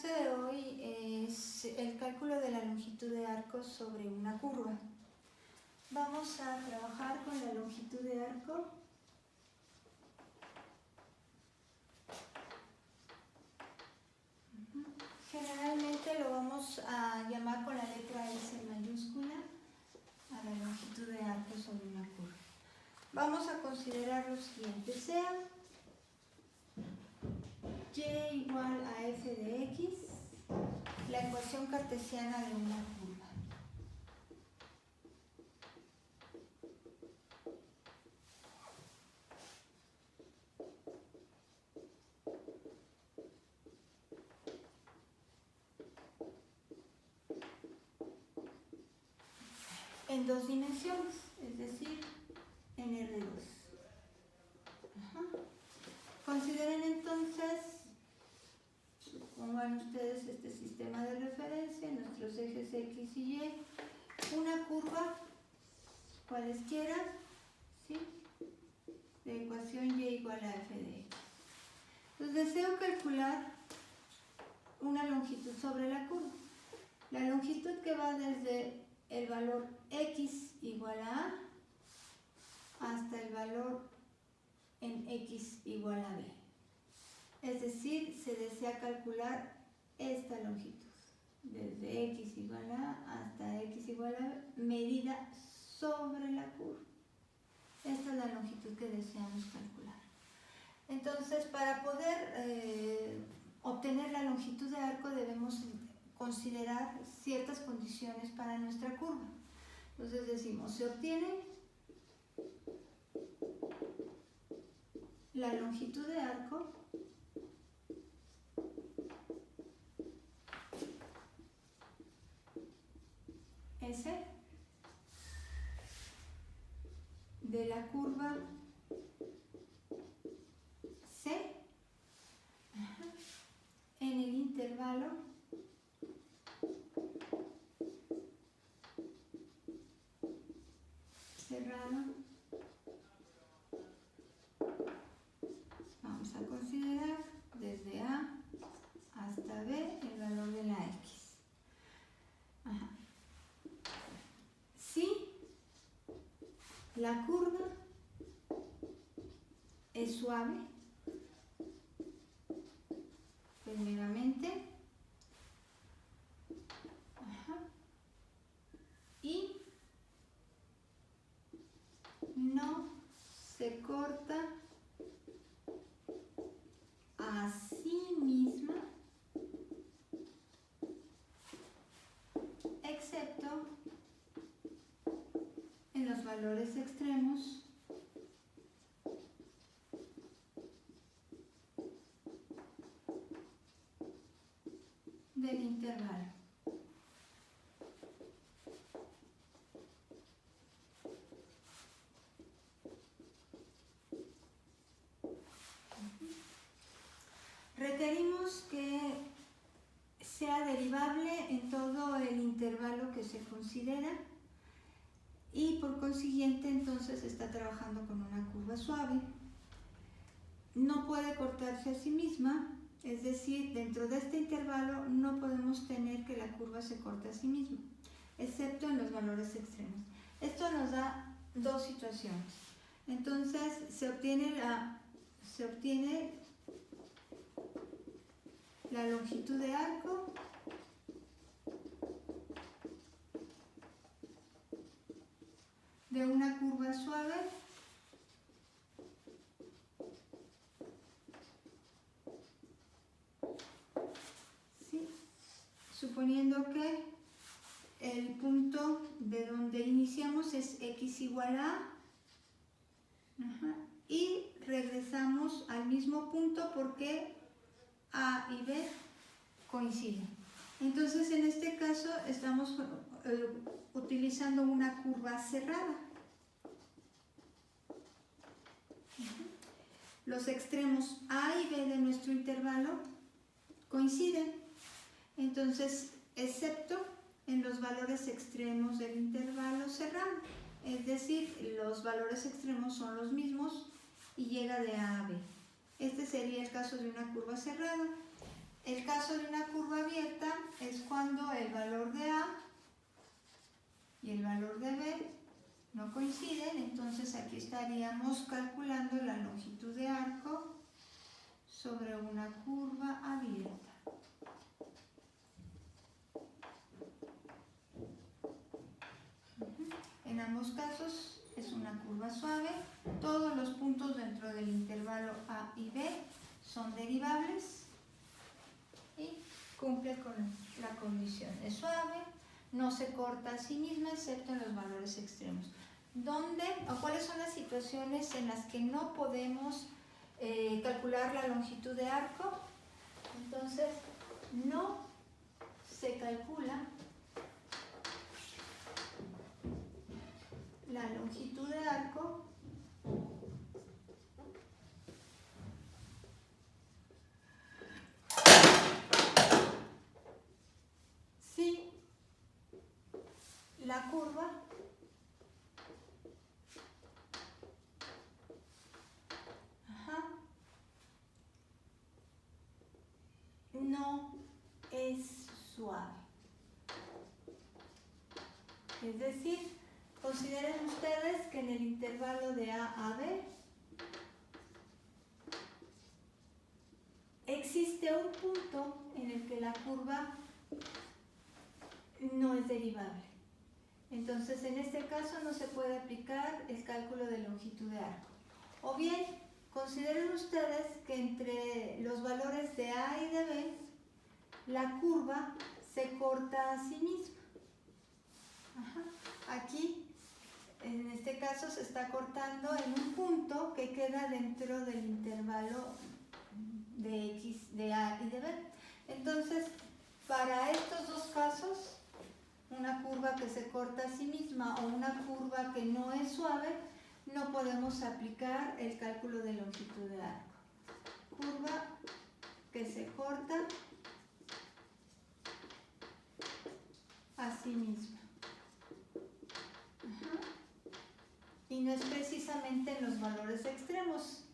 clase de hoy es el cálculo de la longitud de arco sobre una curva. Vamos a trabajar con la longitud de arco. Generalmente lo vamos a llamar con la letra S mayúscula a la longitud de arco sobre una curva. Vamos a considerar lo siguiente: sea y igual a f de x, la ecuación cartesiana de una curva. En dos dimensiones, es decir, en R2. Consideren entonces, supongan ustedes este sistema de referencia, nuestros ejes X y Y, una curva cualesquiera, ¿sí?, de ecuación Y igual a f de x. Entonces deseo calcular una longitud sobre la curva. La longitud que va desde el valor x igual a hasta el valor en x igual a b. Es decir, se desea calcular esta longitud, desde x igual a hasta x igual a b, medida sobre la curva. Esta es la longitud que deseamos calcular. Entonces, para poder obtener la longitud de arco debemos considerar ciertas condiciones para nuestra curva. Entonces decimos, se obtiene la longitud de arco S de la curva C en el intervalo cerrado. Vamos a considerar desde A hasta B el valor de la X. Si la curva es suave, primeramente, y no se corta a sí misma, excepto en los valores extremos del intervalo. Requerimos que sea derivable en todo el intervalo que se considera y por consiguiente entonces está trabajando con una curva suave. No puede cortarse a sí misma, es decir, dentro de este intervalo no podemos tener que la curva se corte a sí misma, excepto en los valores extremos. Esto nos da dos situaciones. Entonces se obtiene la longitud de arco de una curva suave ¿sí?, suponiendo que el punto de donde iniciamos es x igual a y regresamos al mismo punto porque A y B coinciden. Entonces, en este caso estamos utilizando una curva cerrada. Los extremos A y B de nuestro intervalo coinciden. Entonces, excepto en los valores extremos del intervalo cerrado. Es decir, los valores extremos son los mismos y llega de A a B. Este sería el caso de una curva cerrada. El caso de una curva abierta es cuando el valor de A y el valor de B no coinciden, entonces aquí estaríamos calculando la longitud de arco sobre una curva abierta. En ambos casos es una curva suave, todos los puntos dentro del intervalo A y B son derivables y cumple con la condición. Es suave, no se corta a sí misma excepto en los valores extremos. ¿Dónde o cuáles son las situaciones en las que no podemos calcular la longitud de arco? Entonces, no se calcula la longitud de arco si la curva no es suave. Es decir, consideren ustedes que en el intervalo de A a B existe un punto en el que la curva no es derivable. Entonces, en este caso no se puede aplicar el cálculo de longitud de arco. O bien, consideren ustedes que entre los valores de A y de B, la curva se corta a sí misma. Aquí, en este caso, se está cortando en un punto que queda dentro del intervalo de X, de A y de B. Entonces, para estos dos casos, una curva que se corta a sí misma o una curva que no es suave, no podemos aplicar el cálculo de longitud de arco. Curva que se corta a sí misma. Y no es precisamente en los valores extremos,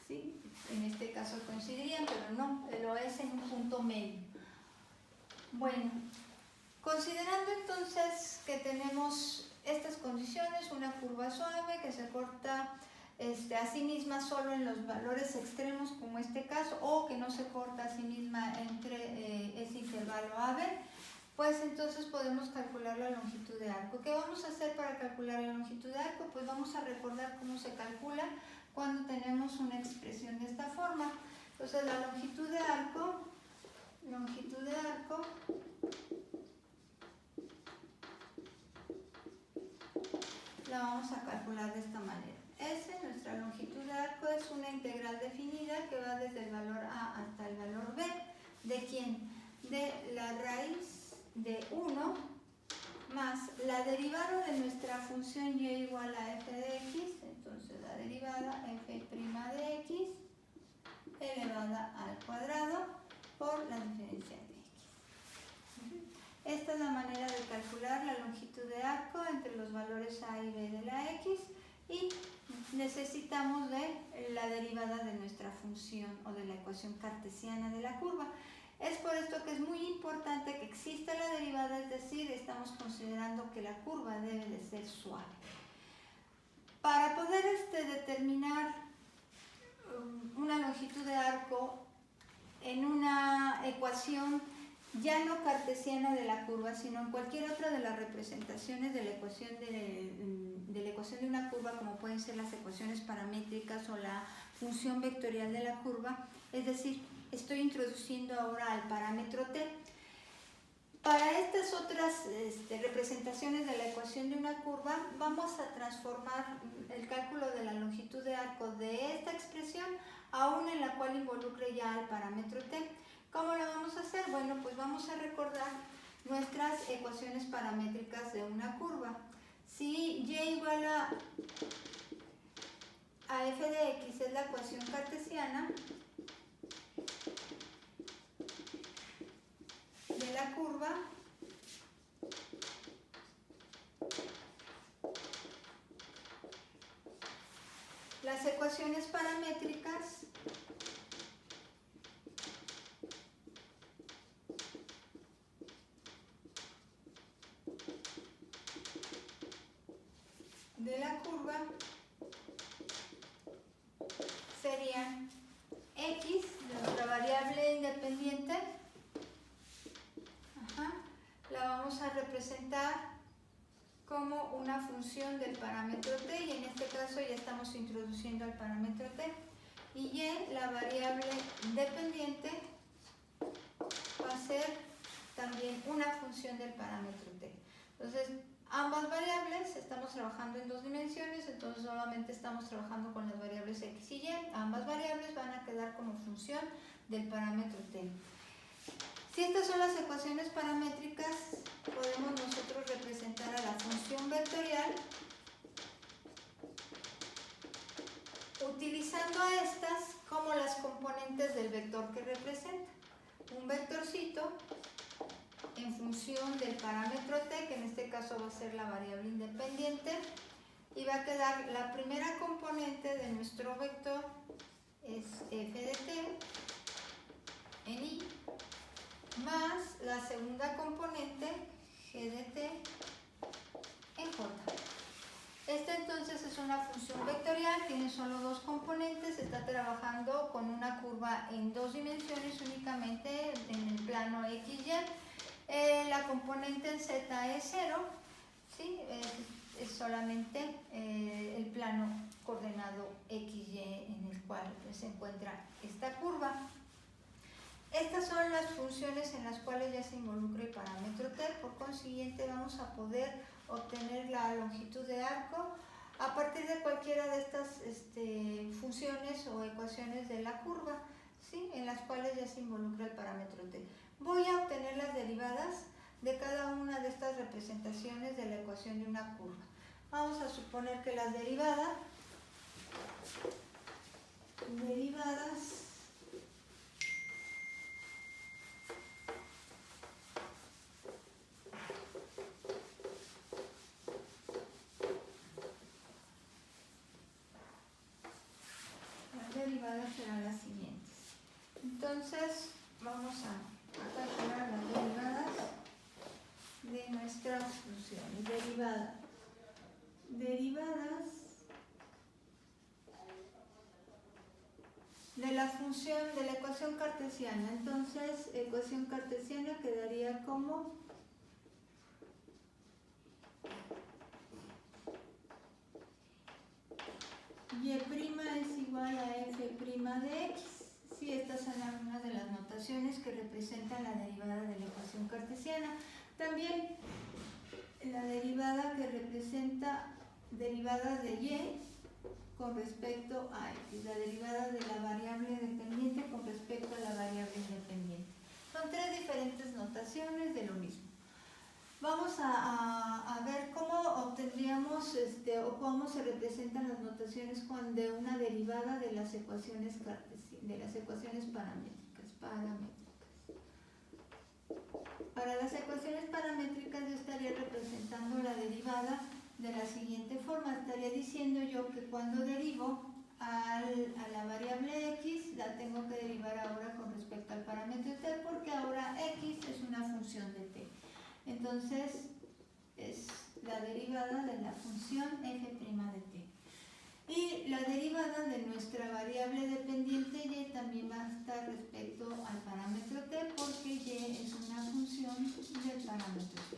¿sí? En este caso coincidirían, pero no, lo es en un punto medio. Bueno, considerando entonces que tenemos estas condiciones, una curva suave que se corta a sí misma solo en los valores extremos, como este caso, o que no se corta a sí misma entre ese intervalo AB, pues entonces podemos calcular la longitud de arco. ¿Qué vamos a hacer para calcular la longitud de arco? Pues vamos a recordar cómo se calcula cuando tenemos una expresión de esta forma. Entonces la longitud de arco la vamos a calcular de esta manera. S, nuestra longitud de arco, es una integral definida que va desde el valor A hasta el valor B. ¿De quién? De la raíz de 1 más la derivada de nuestra función y igual a f de x, entonces la derivada f' de x elevada al cuadrado por la diferencia de x. Esta es la manera de calcular la longitud de arco entre los valores a y b de la x y necesitamos de la derivada de nuestra función o de la ecuación cartesiana de la curva. Es por esto que es muy importante que exista la derivada, es decir, estamos considerando que la curva debe de ser suave. Para poder determinar una longitud de arco en una ecuación ya no cartesiana de la curva, sino en cualquier otra de las representaciones de la ecuación de una curva, como pueden ser las ecuaciones paramétricas o la función vectorial de la curva, es decir, estoy introduciendo ahora al parámetro t. Para estas otras representaciones de la ecuación de una curva, vamos a transformar el cálculo de la longitud de arco de esta expresión a una en la cual involucre ya al parámetro t. ¿Cómo lo vamos a hacer? Bueno, pues vamos a recordar nuestras ecuaciones paramétricas de una curva. Si y igual a f de x es la ecuación cartesiana de la curva, las ecuaciones paramétricas a representar como una función del parámetro t, y en este caso ya estamos introduciendo el parámetro t, y y, la variable dependiente, va a ser también una función del parámetro t. Entonces, ambas variables, estamos trabajando en dos dimensiones, entonces solamente estamos trabajando con las variables x y y. Ambas variables van a quedar como función del parámetro t. Si estas son las ecuaciones paramétricas, podemos nosotros representar a la función vectorial utilizando a estas como las componentes del vector que representa. Un vectorcito en función del parámetro t, que en este caso va a ser la variable independiente, y va a quedar la primera componente de nuestro vector es f de t en i, más la segunda componente g de t en j. Esta entonces es una función vectorial, tiene solo dos componentes, está trabajando con una curva en dos dimensiones únicamente en el plano x, y. La componente en z es 0, ¿sí? Es solamente el plano coordenado x, y en el cual se encuentra esta curva. Estas son las funciones en las cuales ya se involucra el parámetro t, por consiguiente vamos a poder obtener la longitud de arco a partir de cualquiera de estas funciones o ecuaciones de la curva, ¿sí? En las cuales ya se involucra el parámetro t. Voy a obtener las derivadas de cada una de estas representaciones de la ecuación de una curva. Vamos a suponer que las derivadas serán las siguientes. Entonces, vamos a calcular las derivadas de nuestras funciones. Derivadas de la función de la ecuación cartesiana. Entonces, ecuación cartesiana quedaría como y' es igual a f' de x. Sí, estas son algunas de las notaciones que representan la derivada de la ecuación cartesiana. También la derivada que representa derivadas de y con respecto a x, la derivada de la variable dependiente con respecto a la variable independiente. Son tres diferentes notaciones de lo mismo. Vamos a ver cómo obtendríamos o cómo se representan las notaciones de una derivada de las ecuaciones paramétricas. Para las ecuaciones paramétricas yo estaría representando la derivada de la siguiente forma. Estaría diciendo yo que cuando derivo a la variable x, la tengo que derivar ahora con respecto al parámetro t, porque ahora x es una función de t. Entonces, es la derivada de la función f' de t. Y la derivada de nuestra variable dependiente y también va a estar respecto al parámetro t, porque y es una función del parámetro t.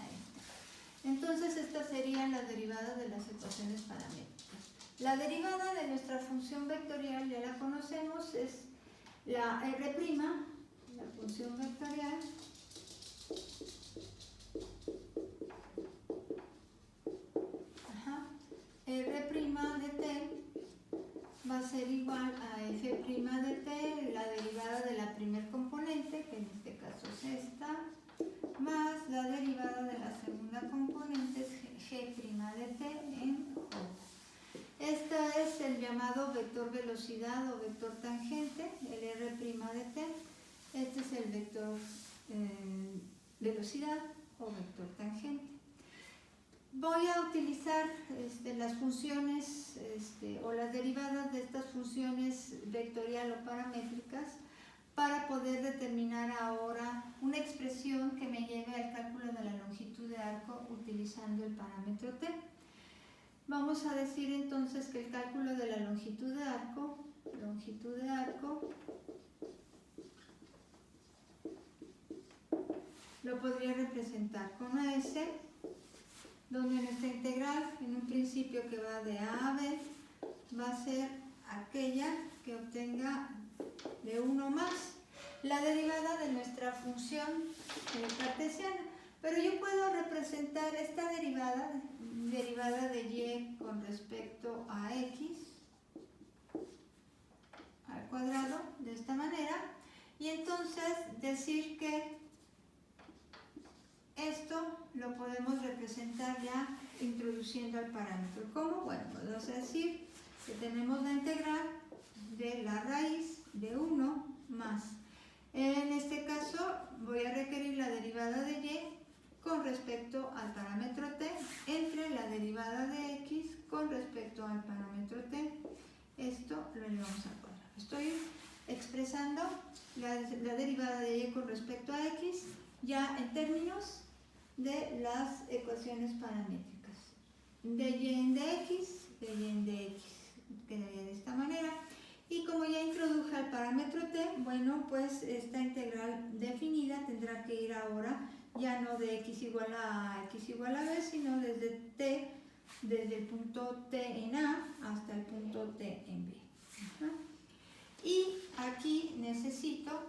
Ahí está. Entonces, estas serían las derivadas de las ecuaciones paramétricas. La derivada de nuestra función vectorial, ya la conocemos, es la r', la función vectorial, r' de t va a ser igual a f' de t, la derivada de la primer componente, que en este caso es esta, más la derivada de la segunda componente, es g' de t en j. Este es el llamado vector velocidad o vector tangente, el r' de t. Este es el vector velocidad o vector tangente. Voy a utilizar las funciones o las derivadas de estas funciones vectorial o paramétricas para poder determinar ahora una expresión que me lleve al cálculo de la longitud de arco utilizando el parámetro t. Vamos a decir entonces que el cálculo de la longitud de arco lo podría representar con una S, donde nuestra integral, en un principio que va de A a B, va a ser aquella que obtenga de 1 más la derivada de nuestra función cartesiana. Pero yo puedo representar esta derivada de y con respecto a x al cuadrado de esta manera, y entonces decir que esto lo podemos representar ya introduciendo el parámetro. ¿Cómo? Bueno, vamos a decir que tenemos la integral de la raíz de 1 más. En este caso voy a requerir la derivada de y con respecto al parámetro t entre la derivada de x con respecto al parámetro t. Esto lo elevamos al cuadrado. Estoy expresando la derivada de y con respecto a x ya en términos de las ecuaciones paramétricas. De y en dx, de y en dx quedaría de esta manera. Y como ya introduje el parámetro t, bueno, pues esta integral definida tendrá que ir ahora ya no de x igual a x igual a b, sino desde t, desde el punto t en a hasta el punto t en b. Y aquí necesito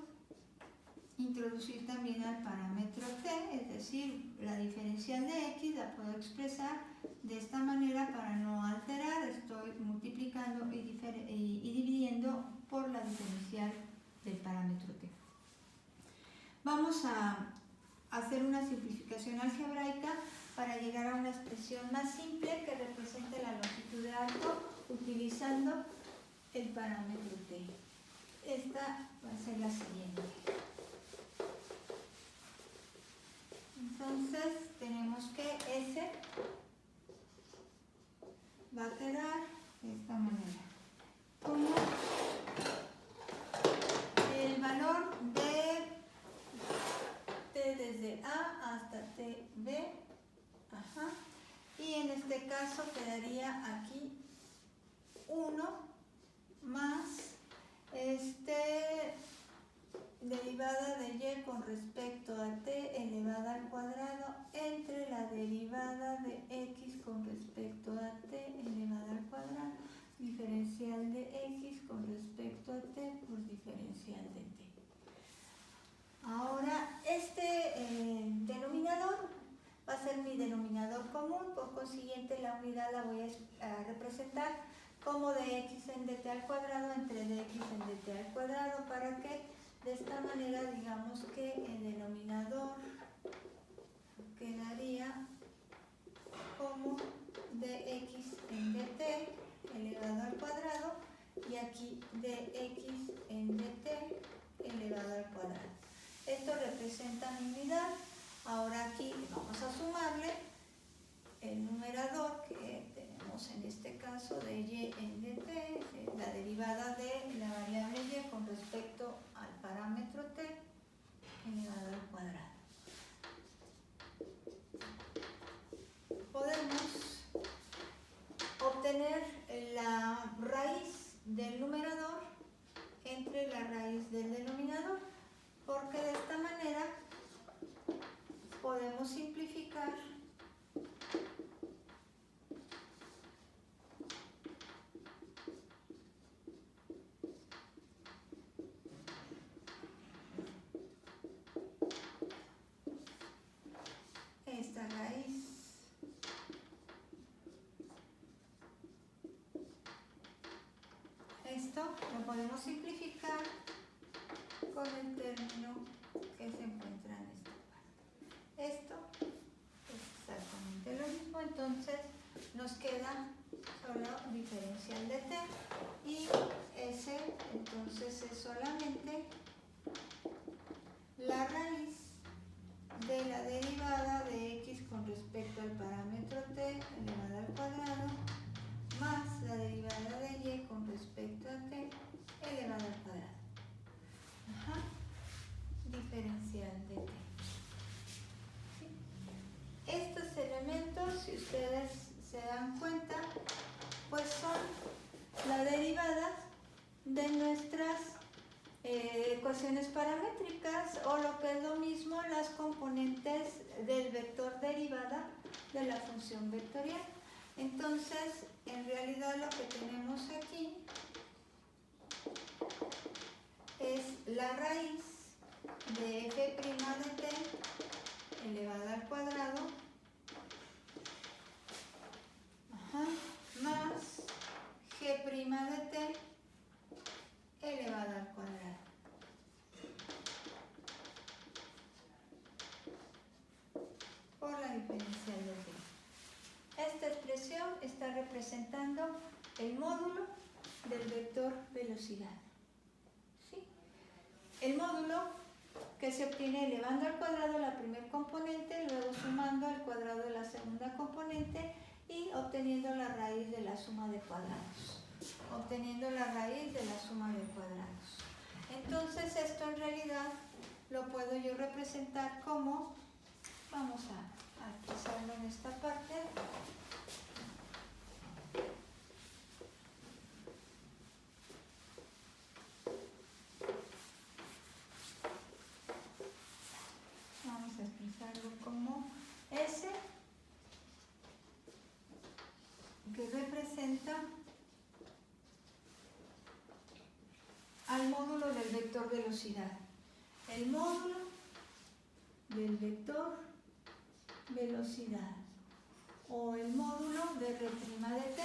introducir también al parámetro t, es decir, la diferencial de x la puedo expresar de esta manera para no alterar. Estoy multiplicando y dividiendo por la diferencial del parámetro t. Vamos a hacer una simplificación algebraica para llegar a una expresión más simple que represente la longitud de arco utilizando el parámetro t. Esta va a ser la siguiente. Entonces tenemos que S va a quedar de esta manera, como el valor de t desde A hasta tb, y en este caso quedaría aquí 1 más derivada de y con respecto a t elevada al cuadrado entre la derivada de x con respecto a t elevada al cuadrado, diferencial de x con respecto a t por diferencial de t. Ahora, este denominador va a ser mi denominador común, por consiguiente la unidad la voy a representar como de x en dt al cuadrado entre dx en dt al cuadrado, para que de esta manera digamos que el denominador quedaría como dx en dt elevado al cuadrado y aquí dx en dt elevado al cuadrado. Esto representa mi unidad. Ahora aquí vamos a sumarle el numerador que tenemos en este caso de y en dt, la derivada de la variable y con respecto al parámetro t elevado al cuadrado. Podemos obtener la raíz del numerador entre la raíz del denominador, porque de esta manera podemos simplificar esta raíz. Esto lo podemos simplificar con el término que se encuentra en esta parte. Esto es exactamente lo mismo, entonces nos queda solo diferencial de t y ese entonces es solamente la raíz de la derivada de x con respecto al parámetro t elevado al cuadrado más la derivada de y con respecto a t elevado al cuadrado. Diferencial de t. ¿Sí? Estos elementos, si ustedes se dan cuenta, pues son la derivada de nuestras ecuaciones ecuaciones paramétricas o lo que es lo mismo las componentes del vector derivada de la función vectorial. Entonces, en realidad lo que tenemos aquí es la raíz de f' de t elevada al cuadrado más g' de t elevada al cuadrado. Por la diferencial de t. Esta expresión está representando el módulo del vector velocidad. ¿Sí? El módulo que se obtiene elevando al cuadrado la primera componente, luego sumando al cuadrado de la segunda componente y obteniendo la raíz de la suma de cuadrados. Obteniendo la raíz de la suma de cuadrados. Entonces esto en realidad lo puedo yo representar como, vamos a expresarlo en esta parte. Vamos a expresarlo como S, que representa al módulo del vector velocidad. El módulo del vector velocidad o el módulo de R' de t.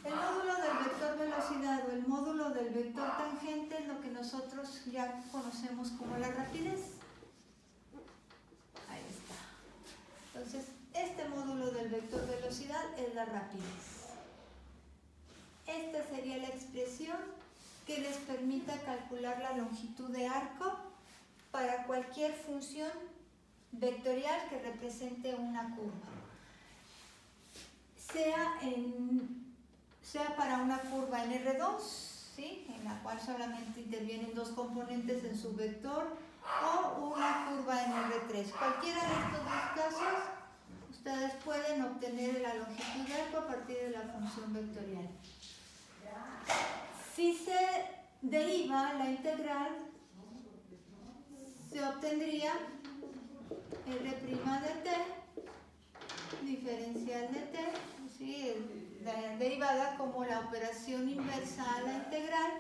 El módulo del vector velocidad o el módulo del vector tangente es lo que nosotros ya conocemos como la rapidez. Ahí está. Entonces, este módulo del vector velocidad es la rapidez. Esta sería la expresión que les permita calcular la longitud de arco para cualquier función vectorial que represente una curva. Sea para una curva en R2, ¿sí?, en la cual solamente intervienen dos componentes en su vector, o una curva en R3. Cualquiera de estos dos casos, ustedes pueden obtener la longitud de arco a partir de la función vectorial. Si se deriva la integral, se obtendría R' de t, diferencial de t, ¿sí?, la derivada como la operación inversa a la integral,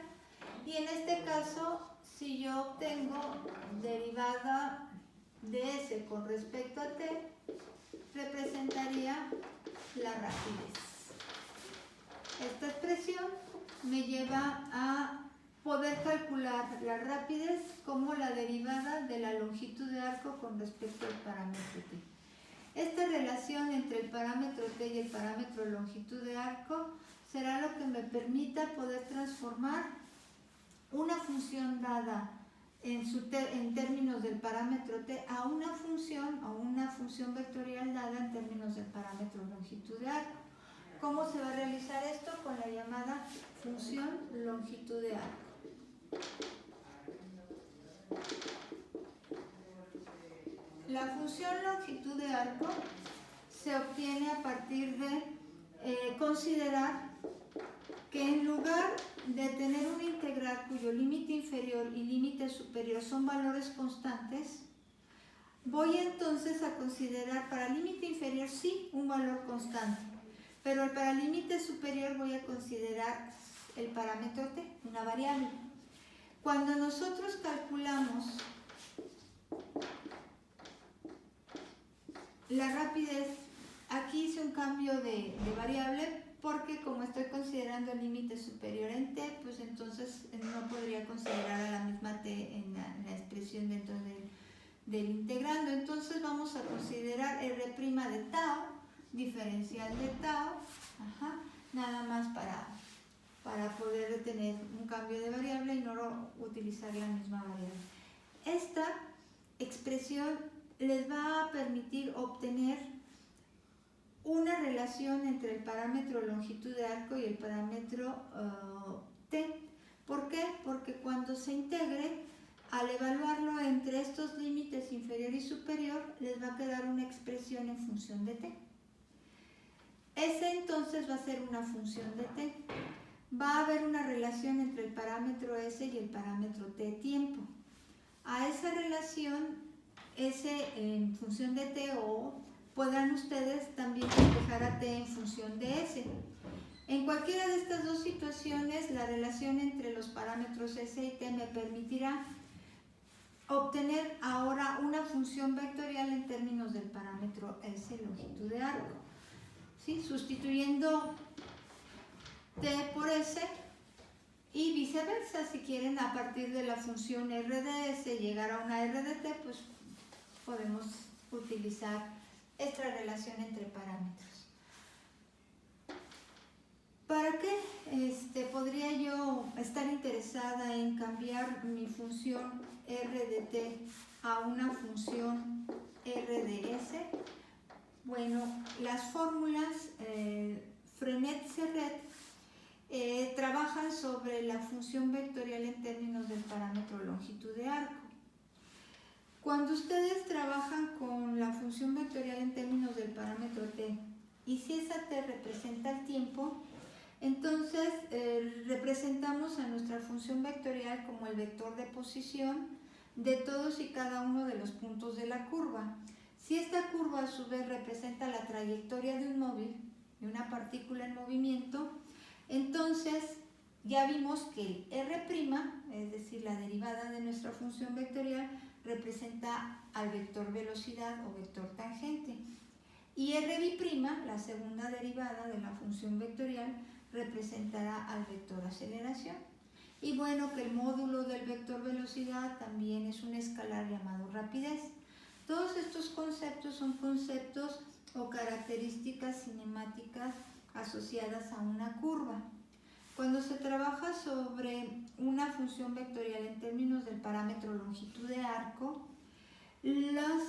y en este caso, si yo obtengo derivada de s con respecto a t, representaría la rapidez. Esta expresión me lleva a poder calcular la rapidez como la derivada de la longitud de arco con respecto al parámetro t. Esta relación entre el parámetro t y el parámetro longitud de arco será lo que me permita poder transformar una función dada en términos del parámetro t a una función vectorial dada en términos del parámetro longitud de arco. ¿Cómo se va a realizar esto? Con la llamada función longitud de arco. La función longitud de arco se obtiene a partir de considerar que en lugar de tener una integral cuyo límite inferior y límite superior son valores constantes, voy entonces a considerar para límite inferior sí un valor constante, pero para límite superior voy a considerar el parámetro t, una variable. Cuando nosotros calculamos la rapidez, aquí hice un cambio de variable porque como estoy considerando el límite superior en t, pues entonces no podría considerar a la misma t en la expresión dentro del integrando. Entonces vamos a considerar R' de tau, diferencial de tau, nada más para poder tener un cambio de variable y no utilizar la misma variable. Esta expresión les va a permitir obtener una relación entre el parámetro longitud de arco y el parámetro t. ¿Por qué? Porque cuando se integre, al evaluarlo entre estos límites inferior y superior, les va a quedar una expresión en función de t. S entonces va a ser una función de t. va a haber una relación entre el parámetro S y el parámetro T tiempo. A esa relación S en función de T o podrán ustedes también despejar a T en función de S. En cualquiera de estas dos situaciones, la relación entre los parámetros S y T me permitirá obtener ahora una función vectorial en términos del parámetro S, longitud de arco. ¿Sí? Sustituyendo T por S y viceversa, si quieren a partir de la función R de S llegar a una R de T, pues podemos utilizar esta relación entre parámetros. ¿Para qué podría yo estar interesada en cambiar mi función R de T a una función R de S? Bueno, las fórmulas Frenet-Serret trabajan sobre la función vectorial en términos del parámetro longitud de arco. Cuando ustedes trabajan con la función vectorial en términos del parámetro T, y si esa T representa el tiempo, entonces representamos a nuestra función vectorial como el vector de posición de todos y cada uno de los puntos de la curva. Si esta curva a su vez representa la trayectoria de un móvil, de una partícula en movimiento, entonces ya vimos que el R', es decir, la derivada de nuestra función vectorial, representa al vector velocidad o vector tangente. Y R', la segunda derivada de la función vectorial, representará al vector aceleración. Y bueno, que el módulo del vector velocidad también es un escalar llamado rapidez. Todos estos conceptos son conceptos o características cinemáticas asociadas a una curva. Cuando se trabaja sobre una función vectorial en términos del parámetro longitud de arco, las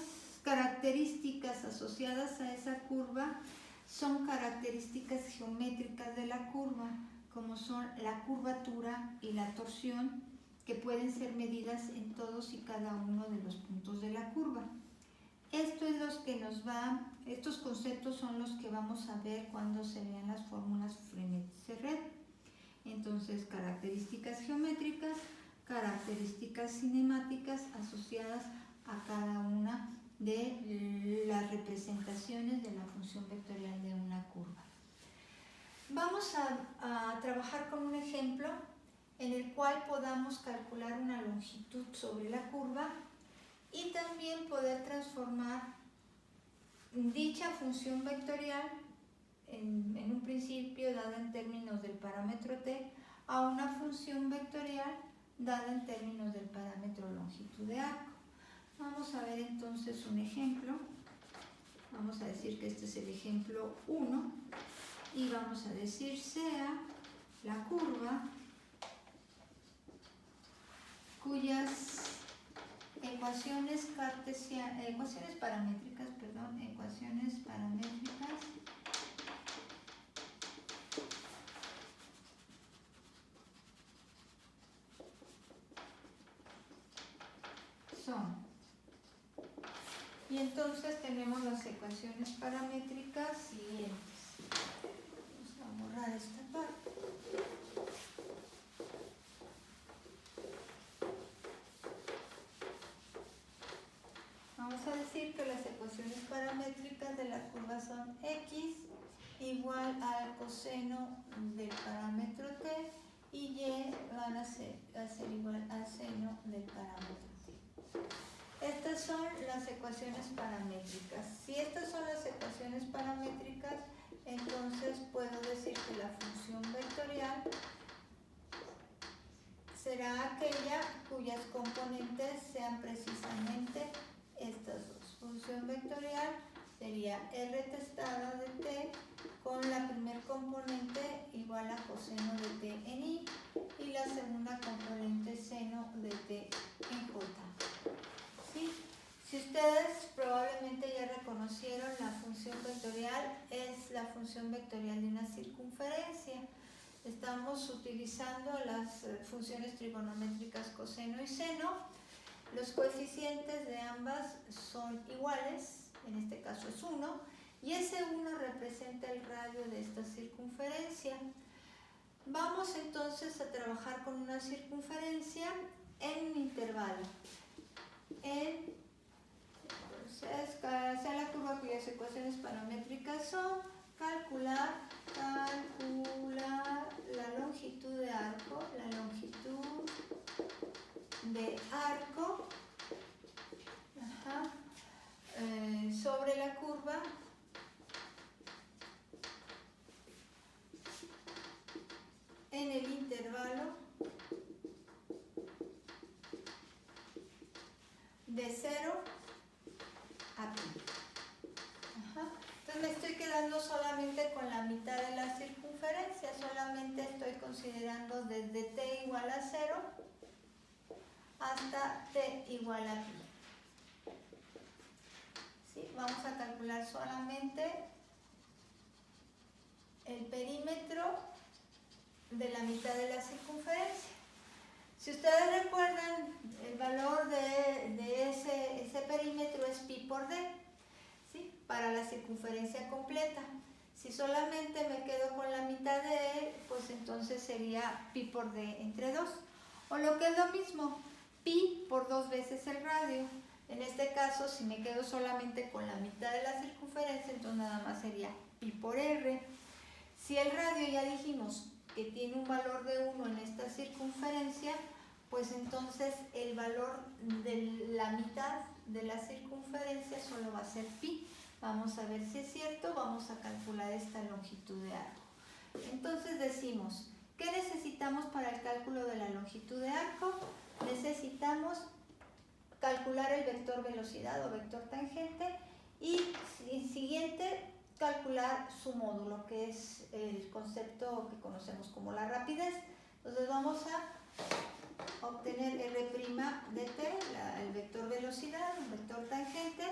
características asociadas a esa curva son características geométricas de la curva, como son la curvatura y la torsión, que pueden ser medidas en todos y cada uno de los puntos de la curva. Estos conceptos son los que vamos a ver cuando se vean las fórmulas Frenet-Serret. Entonces, características geométricas, características cinemáticas asociadas a cada una de las representaciones de la función vectorial de una curva. Vamos a trabajar con un ejemplo en el cual podamos calcular una longitud sobre la curva y también poder transformar dicha función vectorial en un principio dada en términos del parámetro T a una función vectorial dada en términos del parámetro longitud de arco. Vamos a ver entonces un ejemplo. Vamos a decir que este es el ejemplo 1 y vamos a decir sea la curva cuyas ecuaciones paramétricas son. Y entonces tenemos las ecuaciones paramétricas siguientes. Vamos a borrar esta parte. Vamos a decir que las ecuaciones paramétricas de la curva son x igual al coseno del parámetro t y y van a ser igual al seno del parámetro t. Estas son las ecuaciones paramétricas. Si estas son las ecuaciones paramétricas, entonces puedo decir que la función vectorial será aquella cuyas componentes sean precisamente estas dos. Función vectorial sería r testada de t con la primer componente igual a coseno de t en i y la segunda componente seno de t en j. ¿Sí? Si ustedes probablemente ya reconocieron, la función vectorial es la función vectorial de una circunferencia. Estamos utilizando las funciones trigonométricas coseno y seno. Los coeficientes de ambas son iguales, en este caso es 1, y ese 1 representa el radio de esta circunferencia. Vamos entonces a trabajar con una circunferencia en un intervalo. Entonces, sea la curva cuyas ecuaciones paramétricas son calcular la longitud de arco, sobre la curva en el intervalo de 0 a pi. Entonces me estoy quedando solamente con la mitad de la circunferencia, solamente estoy considerando desde t igual a 0 hasta t igual a pi. ¿Sí? Vamos a calcular solamente el perímetro de la mitad de la circunferencia. Si ustedes recuerdan, el valor de ese perímetro es pi por d, ¿sí? Para la circunferencia completa. Si solamente me quedo con la mitad de él, pues entonces sería pi por d entre 2. O lo que es lo mismo, pi por 2 veces el radio. En este caso, si me quedo solamente con la mitad de la circunferencia, entonces nada más sería pi por r. Si el radio ya dijimos que tiene un valor de 1 en esta circunferencia, pues entonces el valor de la mitad de la circunferencia solo va a ser pi. Vamos a ver si es cierto, vamos a calcular esta longitud de arco. Entonces decimos, ¿qué necesitamos para el cálculo de la longitud de arco? Necesitamos calcular el vector velocidad o vector tangente y siguiente, calcular su módulo, que es el concepto que conocemos como la rapidez. Entonces vamos a obtener R' de t, el vector velocidad, el vector tangente,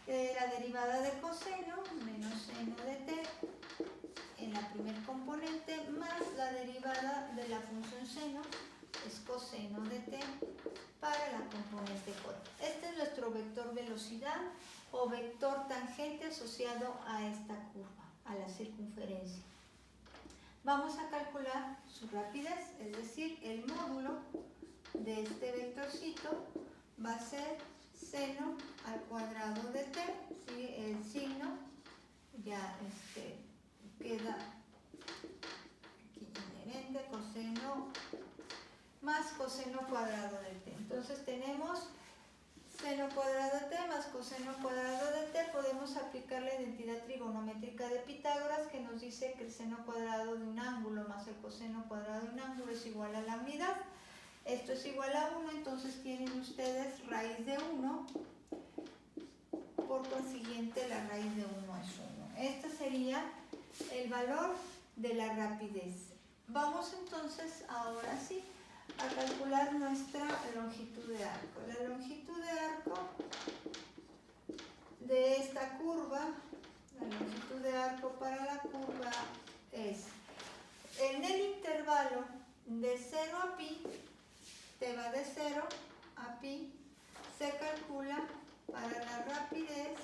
la derivada de coseno menos seno de t en la primer componente, más la derivada de la función seno, es coseno de t, para la componente j. Este es nuestro vector velocidad o vector tangente asociado a esta curva, a la circunferencia. Vamos a calcular su rapidez, es decir, el módulo de este vectorcito va a ser seno al cuadrado de t, ¿sí? El signo ya queda aquí inherente, coseno más coseno cuadrado de t. Entonces tenemos seno cuadrado de t más coseno cuadrado de t. Podemos aplicar la identidad trigonométrica de Pitágoras, que nos dice que el seno cuadrado de un ángulo más el coseno cuadrado de un ángulo es igual a la unidad. Esto es igual a 1, entonces tienen ustedes raíz de 1, por consiguiente la raíz de 1 es 1. Este sería el valor de la rapidez. Vamos entonces, ahora sí, a calcular nuestra longitud de arco. La longitud de arco de esta curva, la longitud de arco para la curva es, en el intervalo de 0 a pi, t va de 0 a pi, se calcula para la rapidez,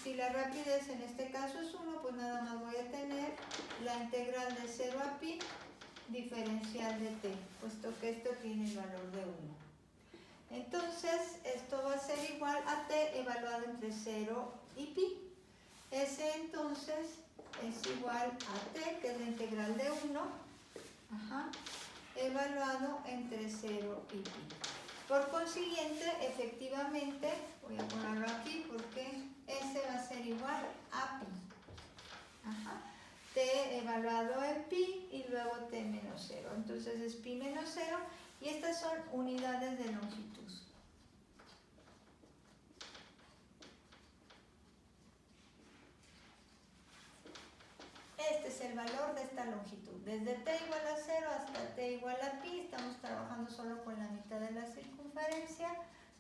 si la rapidez en este caso es 1, pues nada más voy a tener la integral de 0 a pi diferencial de t, puesto que esto tiene el valor de 1. Entonces, esto va a ser igual a t evaluado entre 0 y pi. Ese entonces es igual a t, que es la integral de 1, evaluado entre 0 y pi. Por consiguiente, efectivamente, voy a ponerlo aquí porque ese va a ser igual a pi. T evaluado en pi y luego t menos 0. Entonces es pi menos 0 y estas son unidades de longitud. Este es el valor de esta longitud. Desde t igual a 0 hasta t igual a pi, estamos trabajando solo con la mitad de la circunferencia.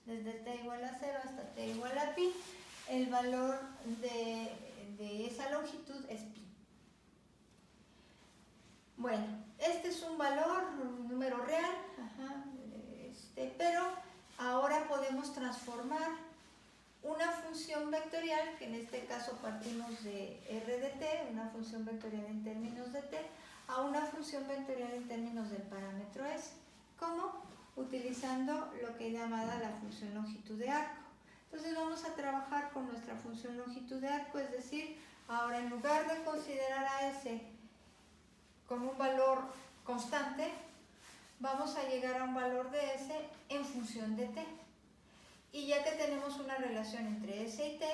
Desde t igual a 0 hasta t igual a pi, el valor de esa longitud es pi. Bueno, este es un valor, un número real, pero ahora podemos transformar una función vectorial que en este caso partimos de r de t, una función vectorial en términos de t, a una función vectorial en términos del parámetro s. ¿Cómo? Utilizando lo que es llamada la función longitud de arco. Entonces vamos a trabajar con nuestra función longitud de arco, es decir, ahora en lugar de considerar a s como un valor constante, vamos a llegar a un valor de s en función de t. Y ya que tenemos una relación entre s y t,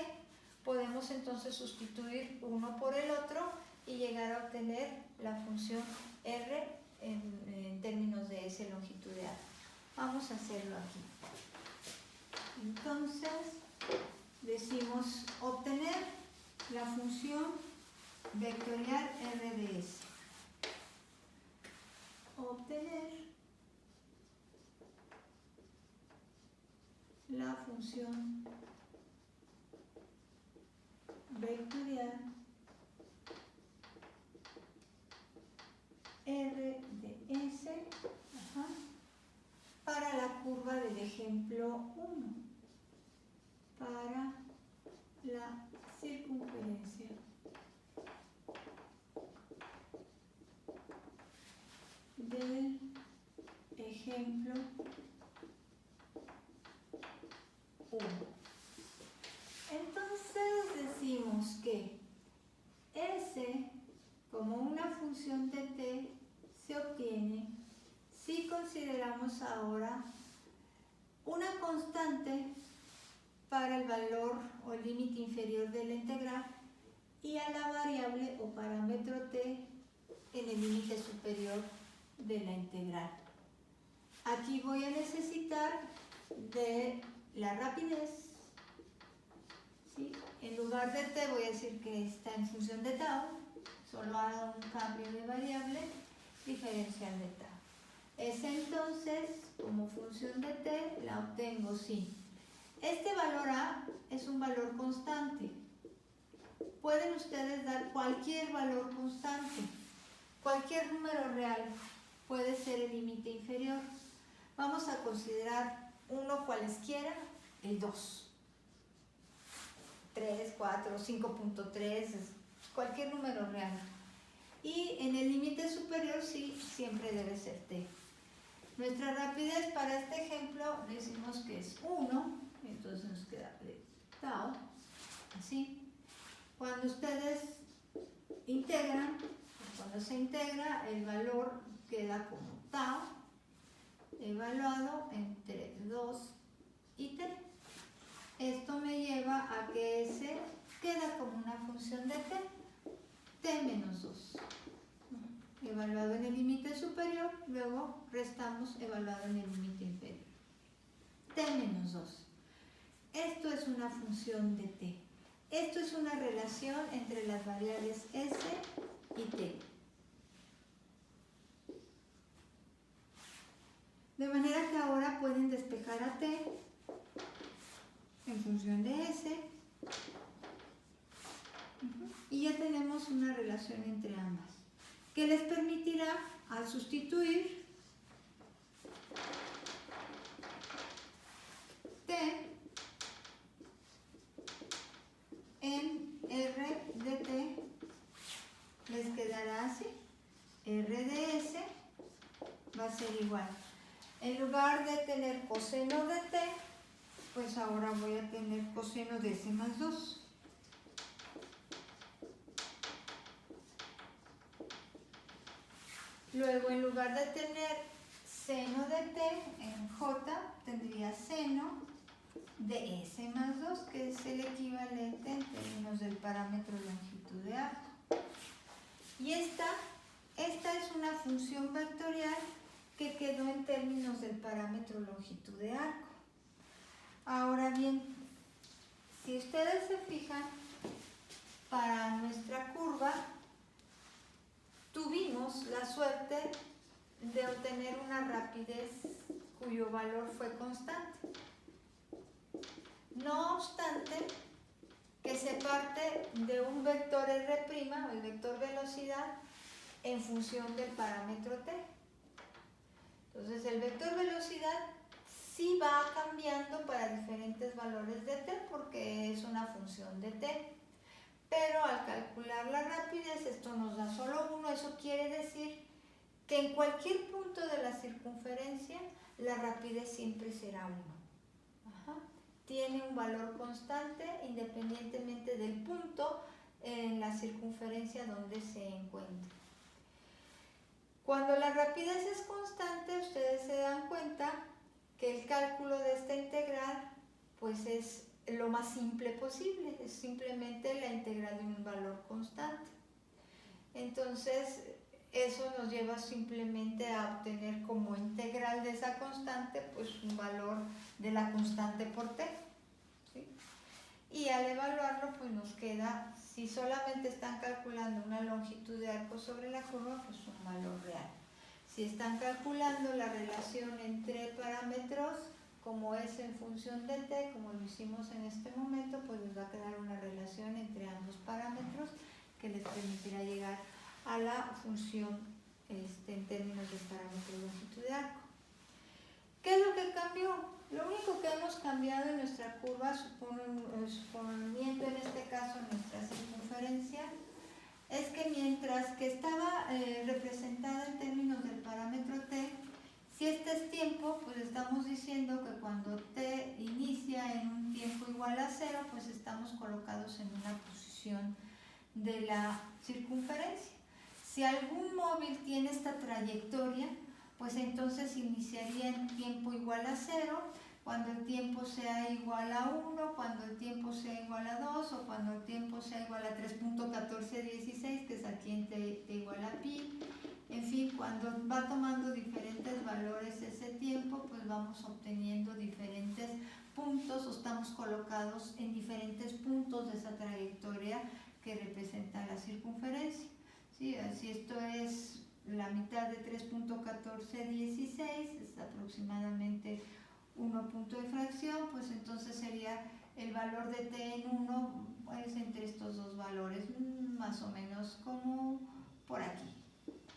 podemos entonces sustituir uno por el otro y llegar a obtener la función r en términos de s longitud de arco. Vamos a hacerlo aquí. Entonces, decimos obtener la función vectorial r de s. Obtener la función vectorial r de s para la curva del ejemplo 1, para la circunferencia del ejemplo 1. Entonces decimos que s como una función de t se obtiene si consideramos ahora una constante para el valor o límite inferior de la integral y a la variable o parámetro t en el límite superior de la integral. Aquí voy a necesitar de la rapidez, ¿sí? En lugar de t voy a decir que está en función de tau, solo hago un cambio de variable diferencial de tau. Es entonces, como función de t, la obtengo si este valor a es un valor constante. Pueden ustedes dar cualquier valor constante, cualquier número real puede ser el límite inferior. Vamos a considerar uno cualesquiera, el 2, 3, 4, 5.3, cualquier número real. Y en el límite superior sí, siempre debe ser t. Nuestra rapidez para este ejemplo decimos que es 1, entonces nos queda de tau, así. Cuando ustedes integran, cuando se integra, el valor queda como tau, evaluado entre 2 y t. Esto me lleva a que s queda como una función de t menos 2. Evaluado en el límite superior, luego restamos evaluado en el límite inferior. T menos 2. Esto es una función de t. Esto es una relación entre las variables s y t. De manera que ahora pueden despejar a t en función de s y ya tenemos una relación entre ambas que les permitirá, al sustituir t en r de t, les quedará así: r de s va a ser igual, en lugar de tener coseno de t, pues ahora voy a tener coseno de s más 2. Luego, en lugar de tener seno de t en j, tendría seno de s más 2, que es el equivalente en términos del parámetro longitud de arco. Y esta es una función vectorial que quedó en términos del parámetro longitud de arco. Ahora bien, si ustedes se fijan, para nuestra curva tuvimos la suerte de obtener una rapidez cuyo valor fue constante. No obstante, que se parte de un vector r', o el vector velocidad, en función del parámetro t. Entonces, el vector velocidad sí va cambiando para diferentes valores de t porque es una función de t. Pero al calcular la rapidez, esto nos da solo 1, eso quiere decir que en cualquier punto de la circunferencia la rapidez siempre será 1. Tiene un valor constante independientemente del punto en la circunferencia donde se encuentre. Cuando la rapidez es constante, ustedes se dan cuenta que el cálculo de esta integral pues es lo más simple posible, es simplemente la integral de un valor constante. Entonces, eso nos lleva simplemente a obtener como integral de esa constante pues un valor de la constante por t, ¿sí? Y al evaluarlo pues nos queda, si solamente están calculando una longitud de arco sobre la curva, pues un valor real. Si están calculando la relación entre parámetros, como es en función de t, como lo hicimos en este momento, pues les va a quedar una relación entre ambos parámetros que les permitirá llegar a la función en términos de parámetro de longitud de arco. ¿Qué es lo que cambió? Lo único que hemos cambiado en nuestra curva, suponiendo en este caso nuestra circunferencia, es que mientras que estaba representada en términos del parámetro t, si este es tiempo, pues estamos diciendo que cuando t inicia en un tiempo igual a 0, pues estamos colocados en una posición de la circunferencia. Si algún móvil tiene esta trayectoria, pues entonces iniciaría en tiempo igual a 0, cuando el tiempo sea igual a 1, cuando el tiempo sea igual a 2 o cuando el tiempo sea igual a 3.1416, que es aquí en t igual a pi. En fin, cuando va tomando diferentes valores ese tiempo, pues vamos obteniendo diferentes puntos o estamos colocados en diferentes puntos de esa trayectoria que representa la circunferencia. ¿Sí? Si esto es la mitad de 3.1416, es aproximadamente 1 punto de fracción, pues entonces sería el valor de t en 1 pues entre estos dos valores, más o menos como por aquí,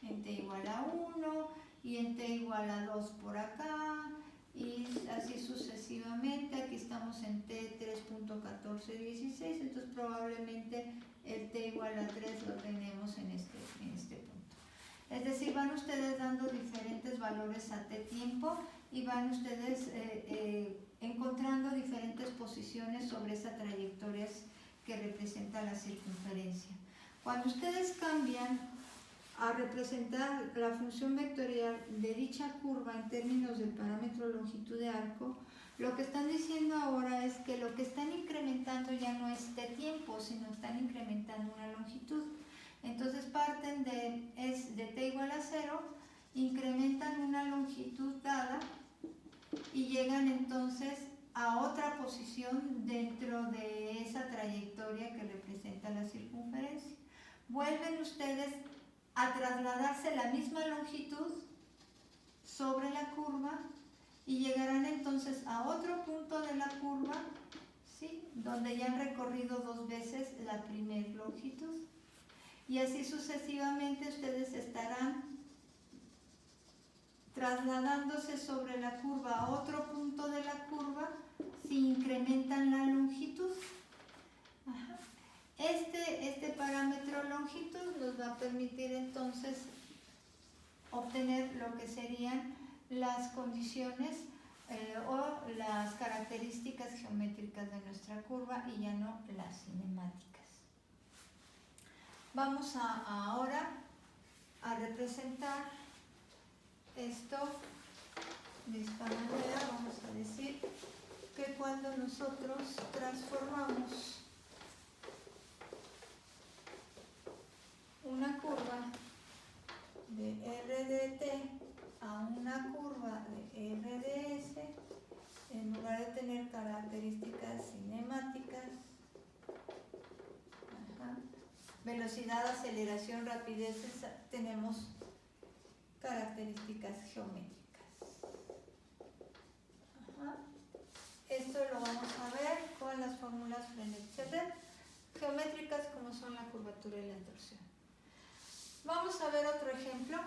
en t igual a 1 y en t igual a 2 por acá, y así sucesivamente. Aquí estamos en t 3.1416, entonces probablemente el t igual a 3 lo tenemos en este punto. Es decir, van ustedes dando diferentes valores a t tiempo y van ustedes encontrando diferentes posiciones sobre esas trayectorias que representa la circunferencia. Cuando ustedes cambian a representar la función vectorial de dicha curva en términos del parámetro longitud de arco, lo que están diciendo ahora es que lo que están incrementando ya no es t tiempo, sino están incrementando una longitud. Entonces parten de t igual a 0, incrementan una longitud dada y llegan entonces a otra posición dentro de esa trayectoria que representa la circunferencia. Vuelven ustedes a trasladarse la misma longitud sobre la curva y llegarán entonces a otro punto de la curva, ¿sí? Donde ya han recorrido 2 veces la primera longitud. Y así sucesivamente ustedes estarán trasladándose sobre la curva a otro punto de la curva si incrementan la longitud. Ajá. Este parámetro longitud nos va a permitir entonces obtener lo que serían las condiciones o las características geométricas de nuestra curva y ya no las cinemáticas. Vamos ahora a representar esto de esta manera. Vamos a decir que cuando nosotros transformamos una curva de R de t a una curva de R de s, en lugar de tener características cinemáticas, velocidad, aceleración, rapidez, tenemos características geométricas. Esto lo vamos a ver con las fórmulas Frenet-Serret, geométricas como son la curvatura y la torsión. Vamos a ver otro ejemplo.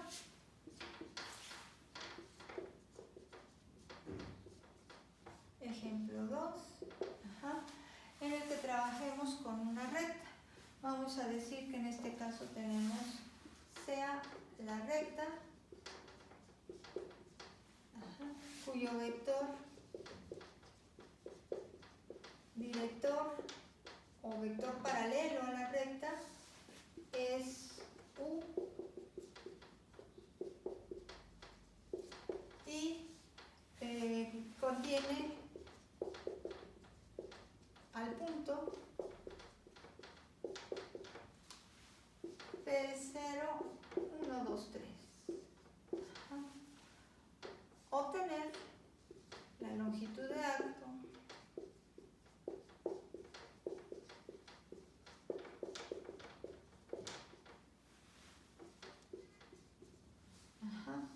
trabajemos con una recta. Vamos a decir que en este caso tenemos sea la recta, cuyo vector director o vector paralelo a la recta es U y contiene al punto P0, 1, 2, 3. Obtener la longitud de acto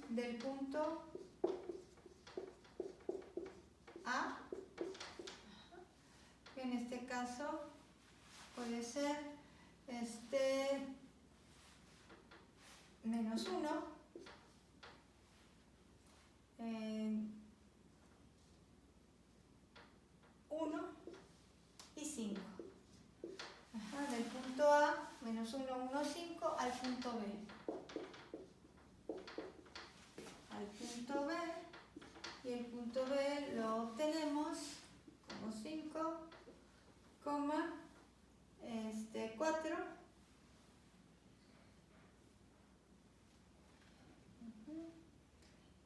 del punto A, que en este caso puede ser menos 1, 1 y 5. Del punto A, menos 1, 1, 5, al punto B. Al punto B, y el punto B lo obtenemos como 5, 4.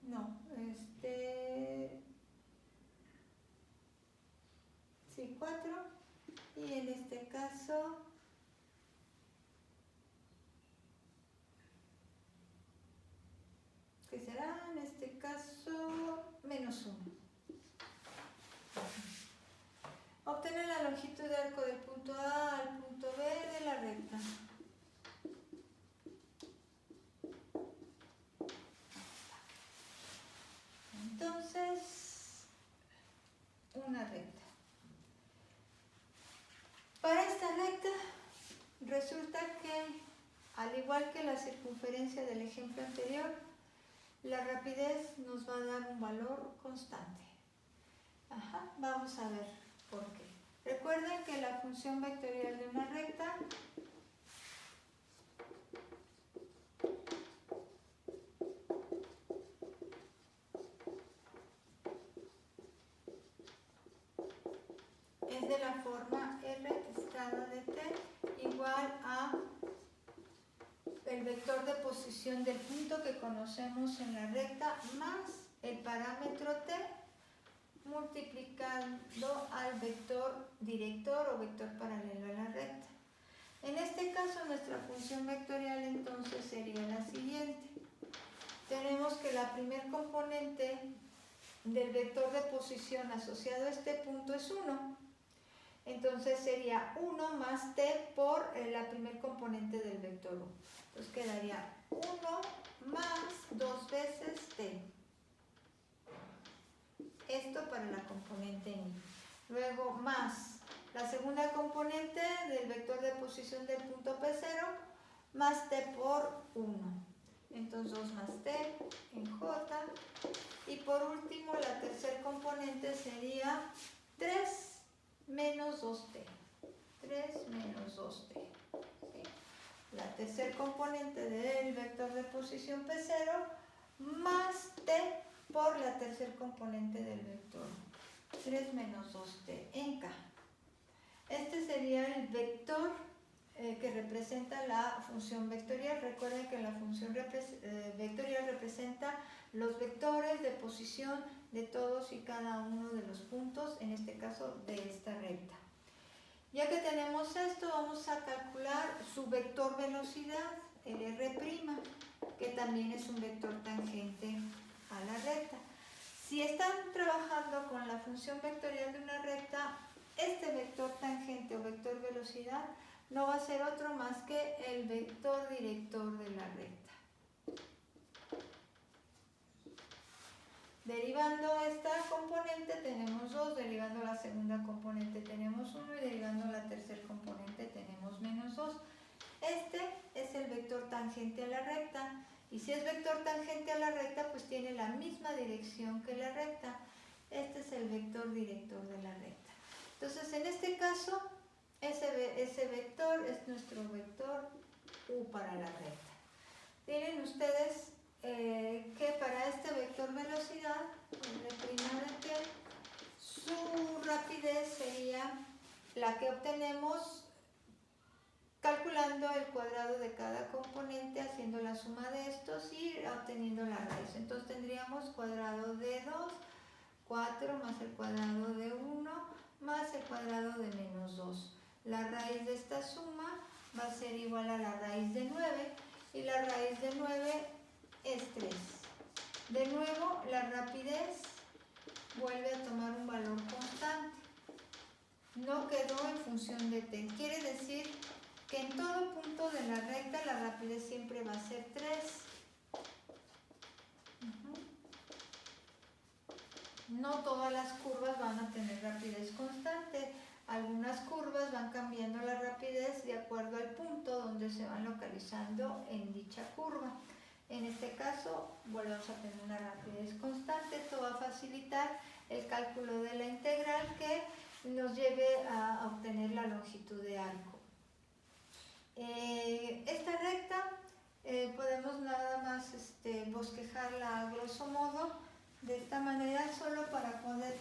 No, sí, 4. Y en este caso, ¿qué será? En este caso, menos 1. Obtener la longitud de arco del punto A al punto B de la recta. Entonces, una recta. Para esta recta, resulta que, al igual que la circunferencia del ejemplo anterior, la rapidez nos va a dar un valor constante. Vamos a ver por qué. Recuerden que la función vectorial de una recta es de la forma R escala de t igual a el vector de posición del punto que conocemos en la recta más el parámetro t multiplicando al vector director o vector paralelo a la recta. En este caso, nuestra función vectorial entonces sería la siguiente. Tenemos que la primer componente del vector de posición asociado a este punto es 1. Entonces sería 1 más t por la primer componente del vector 1. Entonces quedaría 1 más 2 veces t. Esto para la componente i. Luego más la segunda componente del vector de posición del punto P0 más t por 1. Entonces 2 más t en j. Y por último la tercera componente sería 3 menos 2t. 3 menos 2t. ¿Sí? La tercera componente del vector de posición P0 más t por la tercera componente del vector 3 menos 2t en k. Este sería el vector que representa la función vectorial. Recuerden que la función vectorial representa los vectores de posición de todos y cada uno de los puntos, en este caso de esta recta. Ya que tenemos esto, vamos a calcular su vector velocidad, el R', que también es un vector tangente a la recta. Si están trabajando con la función vectorial de una recta, este vector tangente o vector velocidad no va a ser otro más que el vector director de la recta. Derivando esta componente tenemos 2, derivando la segunda componente tenemos 1 y derivando la tercera componente tenemos menos 2. Este es el vector tangente a la recta. Y si es vector tangente a la recta, pues tiene la misma dirección que la recta. Este es el vector director de la recta. Entonces, en este caso, ese vector es nuestro vector U para la recta. Tienen ustedes que para este vector velocidad, el de prima de t, su rapidez sería la que obtenemos calculando el cuadrado de cada componente, haciendo la suma de estos y obteniendo la raíz. Entonces tendríamos cuadrado de 2, 4 más el cuadrado de 1 más el cuadrado de menos 2. La raíz de esta suma va a ser igual a la raíz de 9 y la raíz de 9 es 3. De nuevo, la rapidez vuelve a tomar un valor constante. No quedó en función de t. Quiere decir que en todo punto de la recta la rapidez siempre va a ser 3. No todas las curvas van a tener rapidez constante. Algunas curvas van cambiando la rapidez de acuerdo al punto donde se van localizando en dicha curva. En este caso, volvemos a tener una rapidez constante. Esto va a facilitar el cálculo de la integral que nos lleve a obtener la longitud de arco. Esta recta podemos nada más bosquejarla a grosso modo de esta manera, solo para poder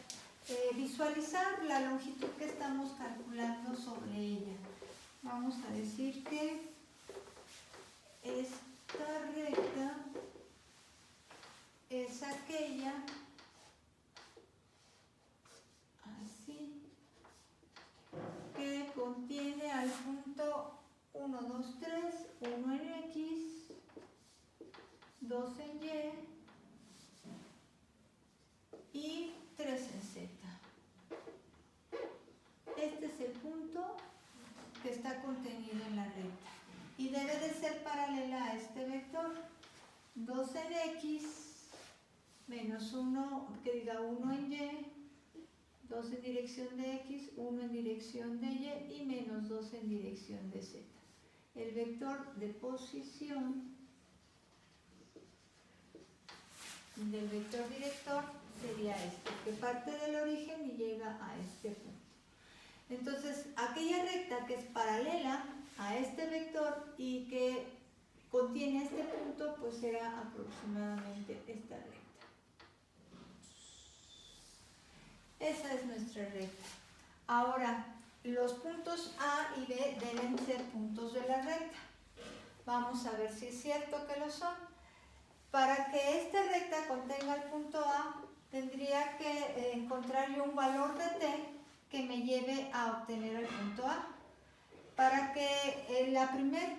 visualizar la longitud que estamos calculando sobre ella. Vamos a decir que esta recta es aquella así que contiene al punto 1, 2, 3, 1 en X, 2 en Y 3 en Z. Este es el punto que está contenido en la recta y debe de ser paralela a este vector. 2 en X menos 1, que diga 1 en Y, 2 en dirección de X, 1 en dirección de Y y menos 2 en dirección de Z. El vector de posición del vector director sería este, que parte del origen y llega a este punto. Entonces, aquella recta que es paralela a este vector y que contiene este punto, pues será aproximadamente esta recta. Esa es nuestra recta. Ahora, los puntos A y B deben ser puntos de la recta. Vamos a ver si es cierto que lo son. Para que esta recta contenga el punto A, tendría que encontrar yo un valor de t que me lleve a obtener el punto A. Para que la primer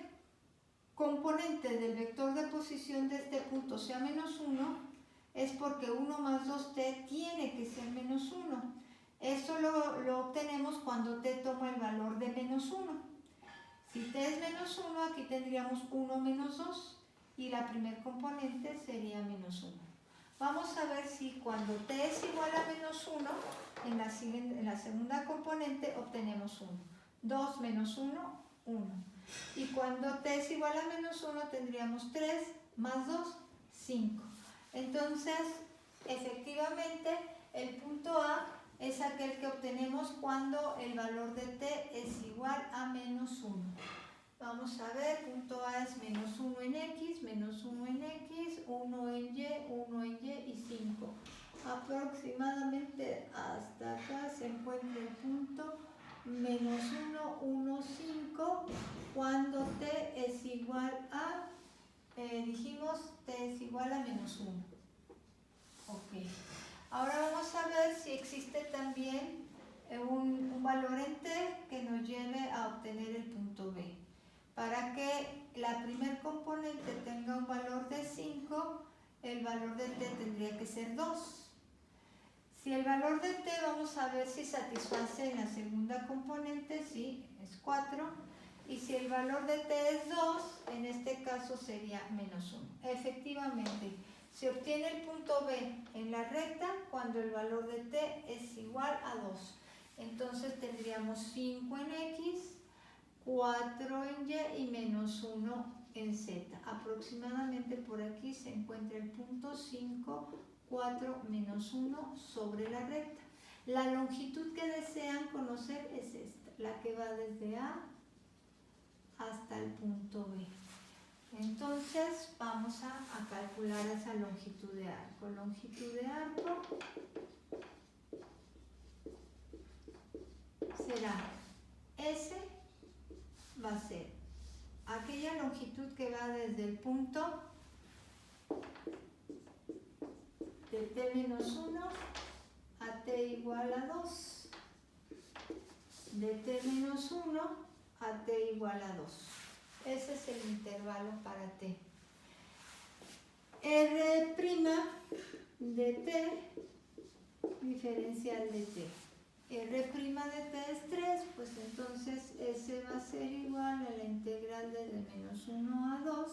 componente del vector de posición de este punto sea menos 1, es porque 1 más 2t tiene que ser menos 1. Eso lo obtenemos cuando t toma el valor de menos 1. Si t es menos 1, aquí tendríamos 1 menos 2 y la primer componente sería menos 1. Vamos a ver si cuando t es igual a menos 1, en la segunda componente obtenemos 1. 2 menos 1, 1. Y cuando t es igual a menos 1 tendríamos 3 más 2, 5. Entonces, efectivamente, el punto A es aquel que obtenemos cuando el valor de t es igual a menos 1. Vamos a ver, punto A es menos 1 en X, menos 1 en X, 1 en Y, 1 en Y y 5. Aproximadamente hasta acá se encuentra el punto menos 1, 1, 5, cuando t es igual a, dijimos, t es igual a menos 1. Ok. Ahora vamos a ver si existe también un valor en t que nos lleve a obtener el punto B. Para que la primer componente tenga un valor de 5, el valor de t tendría que ser 2. Si el valor de t, vamos a ver si satisface en la segunda componente, sí, es 4. Y si el valor de t es 2, en este caso sería menos 1. Efectivamente, se obtiene el punto B en la recta cuando el valor de t es igual a 2. Entonces tendríamos 5 en X, 4 en Y y menos 1 en Z. Aproximadamente por aquí se encuentra el punto 5, 4, menos 1 sobre la recta. La longitud que desean conocer es esta. la que va desde A hasta el punto B. Entonces vamos a calcular esa longitud de arco. Longitud de arco será S, va a ser aquella longitud que va desde el punto de T-1 a T igual a 2, de T-1 a T igual a 2. Ese es el intervalo para T. R' de T, diferencial de T. R' de T es 3, pues entonces S va a ser igual a la integral desde -1 a 2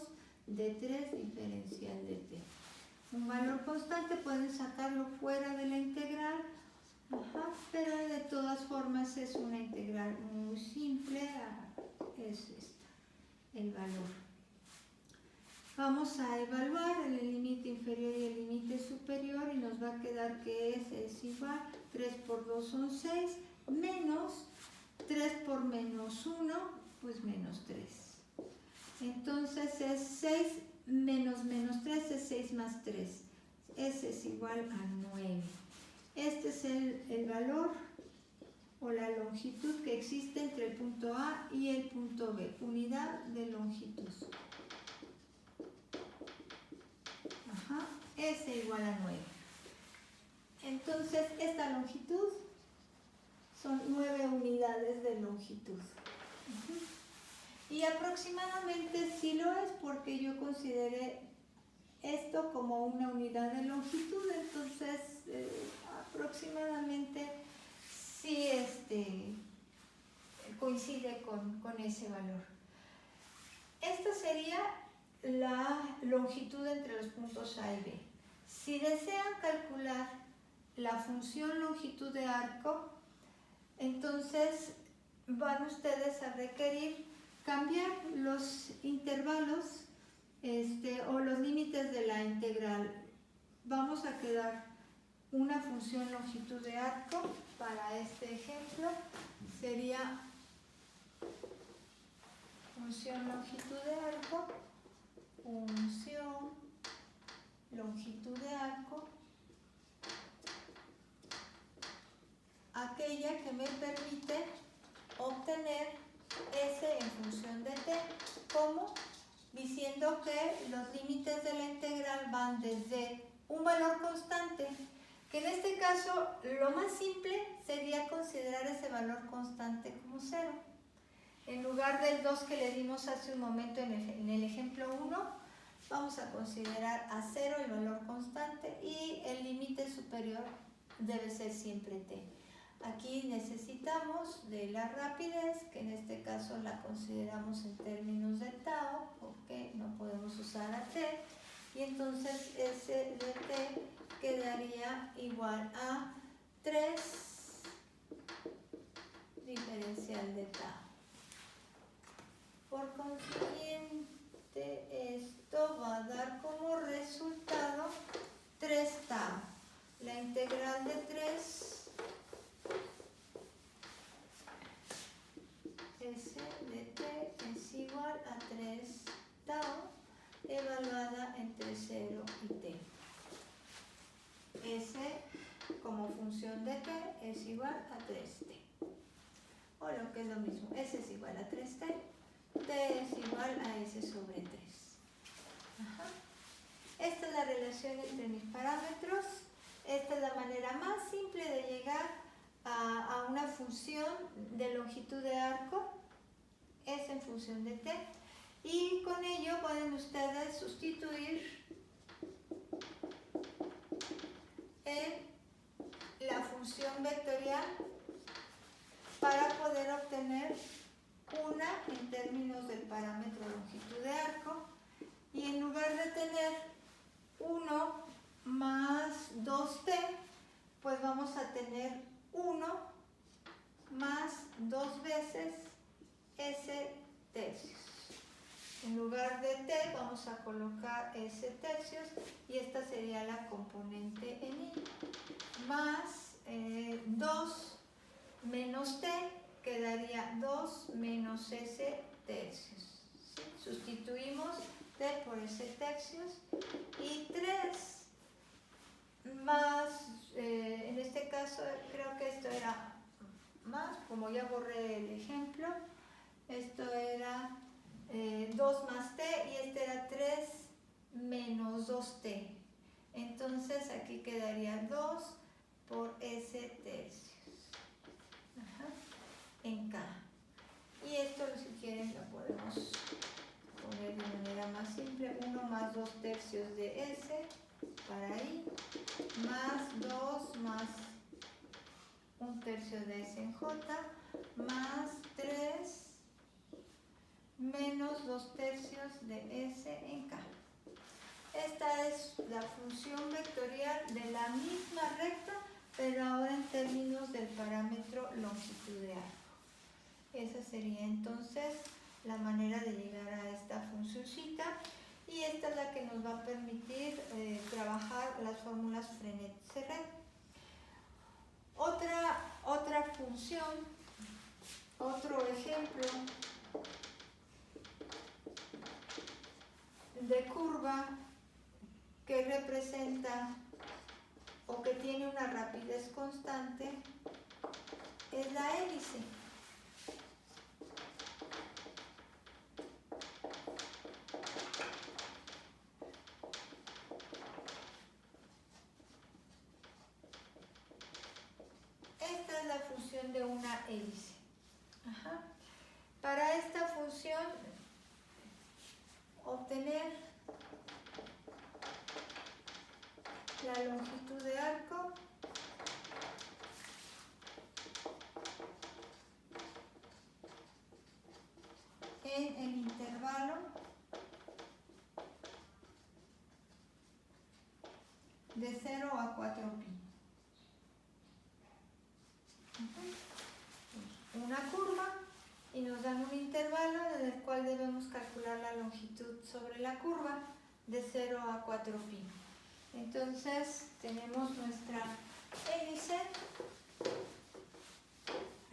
de 3 diferencial de T. Un valor constante pueden sacarlo fuera de la integral, pero de todas formas es una integral muy simple, es esta, el valor. Vamos a evaluar el límite inferior y el límite superior y nos va a quedar que es igual, 3 por 2 son 6, menos 3 por menos 1, pues menos 3. Entonces es 6 menos menos 3 es 6 más 3. S es igual a 9. Este es el valor o la longitud que existe entre el punto A y el punto B, unidad de longitud. S igual a 9. Entonces esta longitud son 9 unidades de longitud. Y aproximadamente sí lo es porque yo consideré esto como una unidad de longitud, entonces aproximadamente sí coincide con ese valor. Esta sería la longitud entre los puntos A y B. Si desean calcular la función longitud de arco, entonces van ustedes a requerir cambiar los intervalos o los límites de la integral. Vamos a quedar una función longitud de arco para este ejemplo. Sería función longitud de arco, función longitud de arco, aquella que me permite obtener S en función de T, como diciendo que los límites de la integral van desde un valor constante, que en este caso lo más simple sería considerar ese valor constante como 0. En lugar del 2 que le dimos hace un momento en el ejemplo 1, vamos a considerar a 0 el valor constante y el límite superior debe ser siempre T. Aquí necesitamos de la rapidez, que en este caso la consideramos en términos de tau, porque no podemos usar a T, y entonces S de T quedaría igual a 3 diferencial de tau. Por consiguiente, esto va a dar como resultado 3 tau. La integral de 3 S de T es igual a 3 tau evaluada entre 0 y T. S como función de T es igual a 3T. O lo que es lo mismo, S es igual a 3T, T es igual a S sobre 3. Esta es la relación entre mis parámetros. Esta es la manera más simple de llegar a una función de longitud de arco, S en función de T, y con ello pueden ustedes sustituir la función vectorial para poder obtener una en términos del parámetro longitud de arco, y en lugar de tener 1 más 2t, pues vamos a tener 1 más 2 veces s tercios. En lugar de t vamos a colocar s tercios y esta sería la componente en i, más 2 menos t, quedaría 2 menos S tercios. ¿Sí? Sustituimos T por S tercios y 3 más, en este caso creo que esto era más, como ya borré el ejemplo, esto era 2 más T y este era 3 menos 2T. Entonces aquí quedaría 2 por S tercios. Ajá. En K. Y esto, si quieren, lo podemos poner de manera más simple. 1 más 2 tercios de S para ahí, más 2 más 1 tercio de S en J, más 3 menos 2 tercios de S en K. Esta es la función vectorial de la misma recta, pero ahora en términos del parámetro longitud de arco. Esa sería entonces la manera de llegar a esta funcioncita, y esta es la que nos va a permitir trabajar las fórmulas Frenet-Serret. Otra función, otro ejemplo de curva que representa o que tiene una rapidez constante es la hélice. Esta es la función de una hélice. Ajá. Para esta función, obtener la longitud de arco en el intervalo de 0 a 4pi. Una curva y nos dan un intervalo en el cual debemos calcular la longitud sobre la curva de 0 a 4pi. Entonces tenemos nuestra hélice,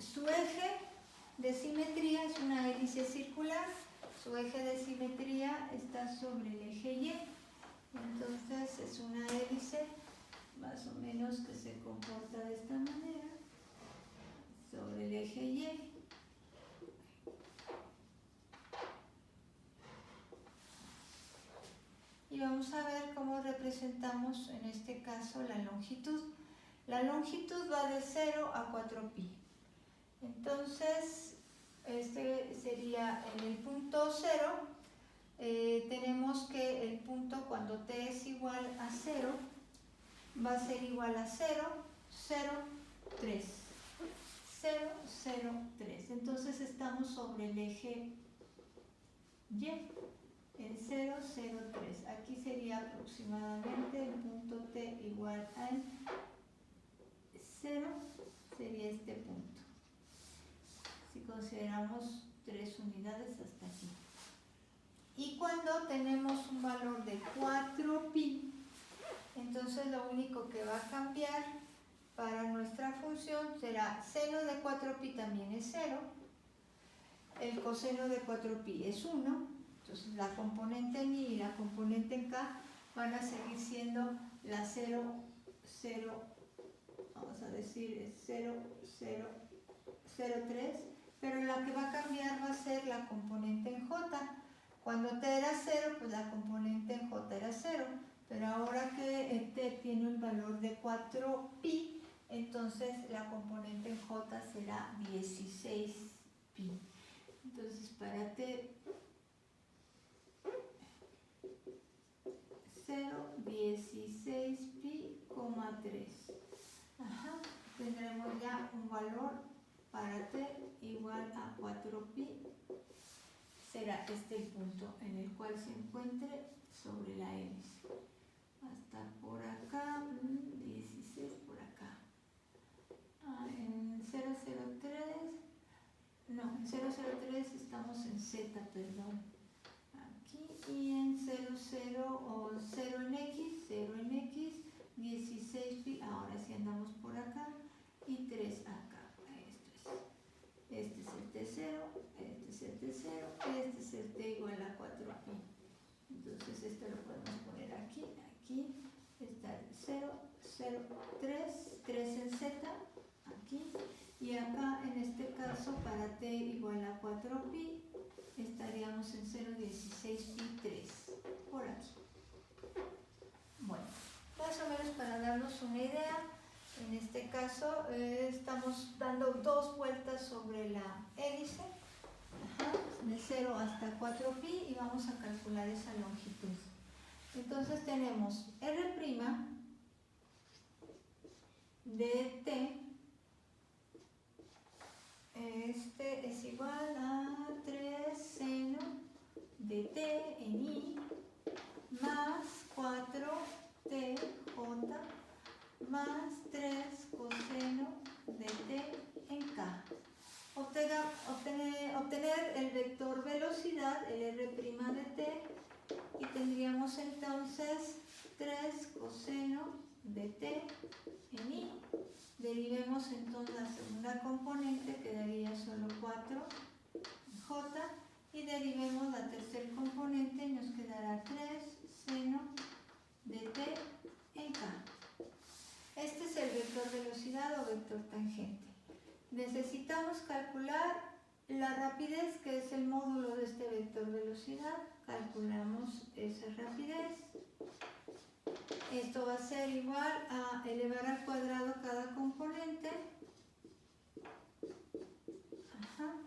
su eje de simetría es una hélice circular, su eje de simetría está sobre el eje Y, entonces es una hélice más o menos que se comporta de esta manera, sobre el eje Y. Y vamos a ver cómo representamos en este caso la longitud. La longitud va de 0 a 4pi. Entonces, este sería en el punto 0. Tenemos que el punto cuando t es igual a 0 va a ser igual a 0, 0, 3. 0, 0, 3. Entonces estamos sobre el eje Y. En 0, 0, 3. Aquí sería aproximadamente el punto T igual al 0, sería este punto. Si consideramos 3 unidades hasta aquí. Y cuando tenemos un valor de 4pi, entonces lo único que va a cambiar para nuestra función será seno de 4pi también es 0, el coseno de 4pi es 1. Entonces la componente en I y la componente en K van a seguir siendo la 0, 0, vamos a decir 0, 0, 0, 3, pero la que va a cambiar va a ser la componente en J. Cuando T era 0, pues la componente en J era 0, pero ahora que T tiene un valor de 4pi, entonces la componente en J será 16pi. Entonces para T 0, 16pi, 3. Ajá. Tendremos ya un valor para T igual a 4pi. Será este el punto en el cual se encuentre sobre la hélice. Hasta por acá, 16 por acá. En 003, no, en 003 estamos en Z, perdón. Y en 0 o 0 en X, 16pi, ahora sí andamos por acá, y 3 acá. Esto 0, 3 en z, aquí, y acá en este caso para t igual a 4pi, estaríamos en 0,16 pi 3, por aquí. Bueno, más o menos para darnos una idea, en este caso estamos dando 2 vueltas sobre la hélice, de 0 hasta 4pi, y vamos a calcular esa longitud. Entonces tenemos R' de t, este es igual a 3 seno de t en i más 4tj más 3 coseno de t en k. Obtener el vector velocidad, el R' de t, y tendríamos entonces 3 coseno de t en i. Derivemos entonces la segunda componente, quedaría solo 4j, y derivemos la tercera componente y nos quedará 3 seno de t en k. Este es el vector velocidad o vector tangente. Necesitamos calcular la rapidez, que es el módulo de este vector velocidad. Calculamos esa rapidez. Esto va a ser igual a elevar al cuadrado cada componente.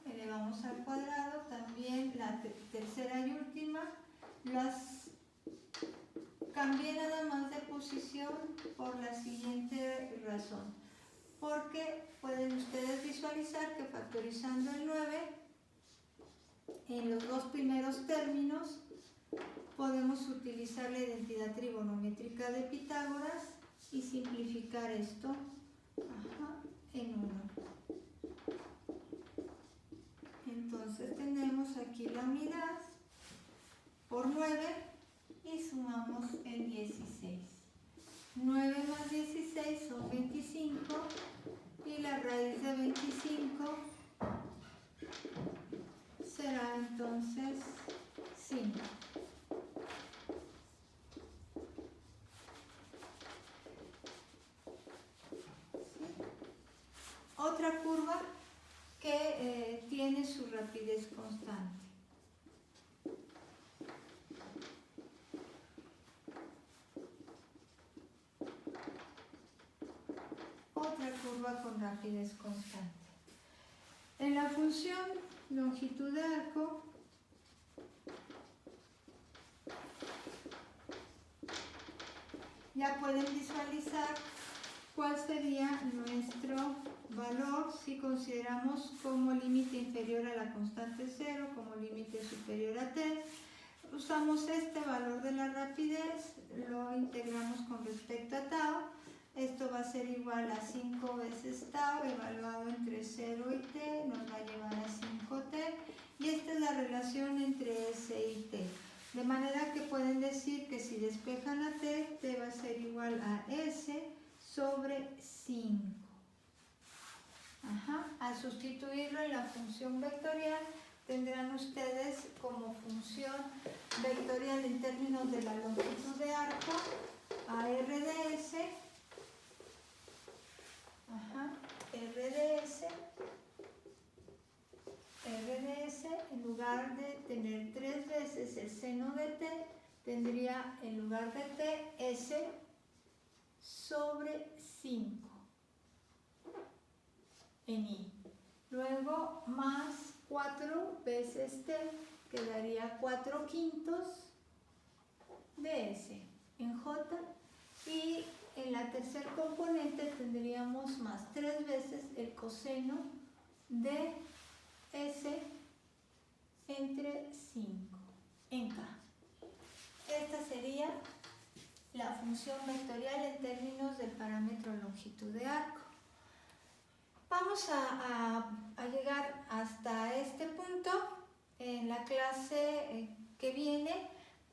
Elevamos al cuadrado también la tercera y última. Las cambié nada más de posición por la siguiente razón. Porque pueden ustedes visualizar que factorizando el 9 en los dos primeros términos podemos utilizar la identidad trigonométrica de Pitágoras y simplificar esto en 1. Entonces tenemos aquí la unidad por 9 y sumamos el 16. 9 más 16 son 25 y la raíz de 25 será entonces 5. Otra curva que tiene su rapidez constante. Otra curva con rapidez constante. En la función longitud de arco, ya pueden visualizar cuál sería nuestro valor si consideramos como límite inferior a la constante 0, como límite superior a t. Usamos este valor de la rapidez, lo integramos con respecto a tau. Esto va a ser igual a 5 veces tau, evaluado entre 0 y t, nos va a llevar a 5t. Y esta es la relación entre s y t. De manera que pueden decir que si despejan a t, t va a ser igual a s sobre 5. Al sustituirlo en la función vectorial, tendrán ustedes como función vectorial en términos de la longitud de arco a r de s, r de s, en lugar de tener 3 veces el seno de t, tendría en lugar de t s sobre 5 en i. Luego más 4 veces t, quedaría 4/5 de s en j, y en la tercera componente tendríamos más 3 veces el coseno de s entre 5 en k. Esta sería la función vectorial en términos del parámetro longitud de arco. Vamos a llegar hasta este punto. En la clase que viene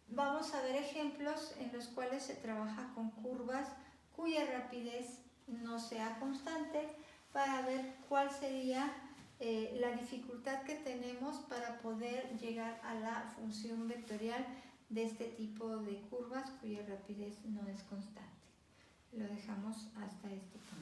vamos a ver ejemplos en los cuales se trabaja con curvas cuya rapidez no sea constante, para ver cuál sería la dificultad que tenemos para poder llegar a la función vectorial de este tipo de curvas cuya rapidez no es constante. lo dejamos hasta este punto.